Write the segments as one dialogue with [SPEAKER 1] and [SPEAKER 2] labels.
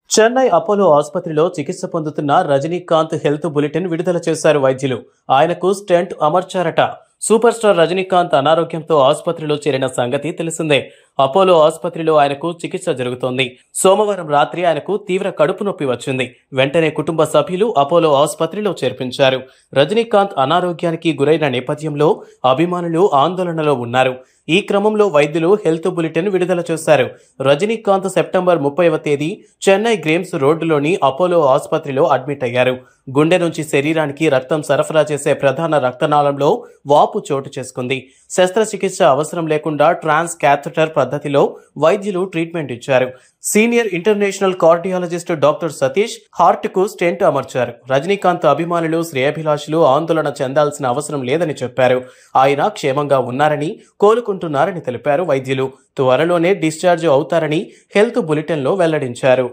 [SPEAKER 1] Chennai Apollo ఆసుపత్రిలో చికిత్స పొందుతున్న రజనీకాంత్ హెల్త్ బులెటిన్ విడుదల చేశారు వైద్యులు. ఆయనకు స్టెంట్ అమర్చారట. సూపర్ స్టార్ రజనీకాంత్ అనారోగ్యంతో ఆసుపత్రిలో చేరిన సంగతి తెలిసిందే. అపోలో ఆసుపత్రిలో ఆయనకు చికిత్స జరుగుతోంది. సోమవారం రాత్రి ఆయనకు తీవ్ర కడుపు నొప్పి వచ్చింది. వెంటనే కుటుంబ సభ్యులు అపోలో ఆసుపత్రిలో చేర్పించారు. రజనీకాంత్ అనారోగ్యానికి గురైన నేపథ్యంలో అభిమానులు ఆందోళనలో ఉన్నారు. ఈ క్రమంలో వైద్యులు హెల్త్ బులెటిన్ విడుదల చేశారు. రజనీకాంత్ సెప్టెంబర్ 30వ తేదీ చెన్నై గ్రేమ్స్ రోడ్డులోని అపోలో ఆసుపత్రిలో అడ్మిట్ అయ్యారు. గుండె నుంచి శరీరానికి రక్తం సరఫరా చేసే ప్రధాన రక్తనాళంలో వాపు చోటు చేసుకుంది. శస్త్రచికిత్స అవసరం లేకుండా ట్రాన్స్ క్యాథెటర్ పద్ధతిలో వైద్యులు ట్రీట్మెంట్ ఇచ్చారు. Senior international cardiologist doctor Satish heart కు స్టెంట్ అమర్చారు. రజనీకాంత్ అభిమానులు, శ్రేయాభిలాషులు ఆందోళన చెందాల్సిన అవసరం లేదని చెప్పారు. ఆయన క్షేమంగా ఉన్నారని, కోలుకుంటున్నారని తెలిపారు వైద్యులు. త్వరలోనే డిశ్చార్జ్ అవుతారని హెల్త్ బులెటిన్లో వెల్లడించారు.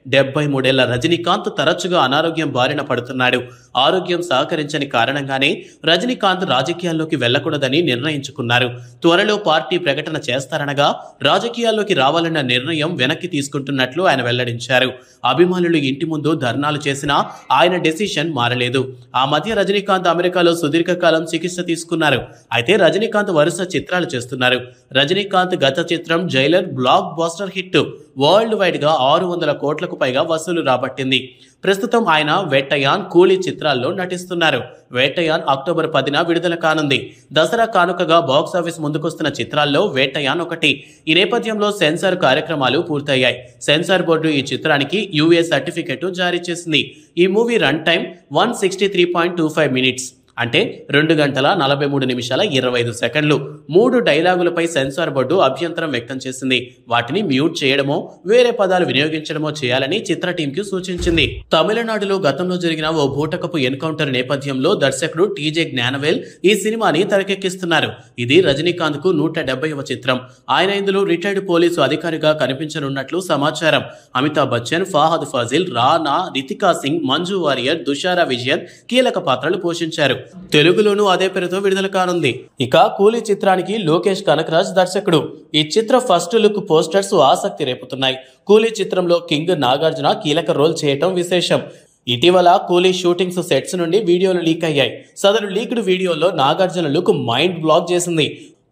[SPEAKER 1] 73 ఏళ్ల రజనీకాంత్ తరచుగా అనారోగ్యం బారిన పడుతున్నాడు. ఆరోగ్యం సహకరించని కారణంగానే రజనీకాంత్ రాజకీయాల్లోకి వెళ్లకూడదని నిర్ణయించుకున్నారు. త్వరలో పార్టీ ప్రకటన చేస్తారనగా రాజకీయాల్లోకి రావాలన్న నిర్ణయం వెనక్కి తీసుకుంటున్నట్లు ఆయన వెల్లడించారు. అభిమానులు ఇంటి ముందు ధర్నాలు చేసినా ఆయన డెసిషన్ మారలేదు. ఆ మధ్య రజనీకాంత్ అమెరికాలో సుదీర్ఘకాలం చికిత్స తీసుకున్నారు. అయితే రజనీకాంత్ వరుస చిత్రాలు చేస్తున్నారు. రజనీకాంత్ గత చిత్రం Jailer block buster hit. World wide గా 600 కోట్లకు పైగా వసూలు రాబట్టింది. ప్రస్తుతం ఆయన వేటయాన్, కూలీ చిత్రాల్లో నటిస్తున్నారు. వేటయాన్ అక్టోబర్ 10న విడుదల కానుంది. దసరా కానుకగా బాక్సాఫీస్ ముందుకొస్తున్న చిత్రాల్లో వేటయాన్ ఒకటి. ఈ నేపథ్యంలో సెన్సార్ కార్యక్రమాలు పూర్తయ్యాయి. సెన్సార్ బోర్డు ఈ చిత్రానికి యుఏ సర్టిఫికెట్ జారీ చేసింది. ఈ మూవీ రన్ టైం 163.25 మినిట్స్, అంటే 2 గంటల 43 నిమిషాల 25 సెకండ్లు. 3 డైలాగులపై సెన్సార్ బోర్డు అభ్యంతరం వ్యక్తం చేసింది. వాటిని మ్యూట్ చేయడమో, వేరే పదాలు వినియోగించడమో చేయాలని చిత్ర టీంకి సూచించింది. తమిళనాడులో గతంలో జరిగిన ఓ బూటకపు ఎన్కౌంటర్ నేపథ్యంలో దర్శకుడు టీజే జ్ఞానవేల్ ఈ సినిమాని తెరకెక్కిస్తున్నారు. ఇది రజనీకాంత్ కు 170వ చిత్రం. ఆయన ఇందులో రిటైర్డ్ పోలీసు అధికారిగా కనిపించనున్నట్లు సమాచారం. అమితాబ్ బచ్చన్, ఫాహద్ ఫాజిల్, రానా, రితికా సింగ్, మంజు వారియర్, దుషారా విజయన్ కీలక పాత్రలు పోషించారు. తెలుగులోనూ అదే పేరుతో విడుదల కానుంది. ఇక కూలీ చిత్రానికి లోకేష్ కనకరాజ్ దర్శకుడు. ఈ చిత్ర ఫస్ట్ లుక్ పోస్టర్స్ ఆసక్తి రేపుతున్నాయి. కూలీ చిత్రంలో కింగ్ నాగార్జున కీలక రోల్ చేయటం విశేషం. ఇటీవల కూలీ షూటింగ్స్ సెట్స్ నుండి వీడియోలు లీక్ అయ్యాయి. సదరు లీక్డ్ వీడియోలో నాగార్జున లుక్ మైండ్ బ్లాక్ చేసింది.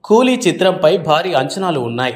[SPEAKER 1] కూలీ చిత్రంపై భారీ అంచనాలు ఉన్నాయి.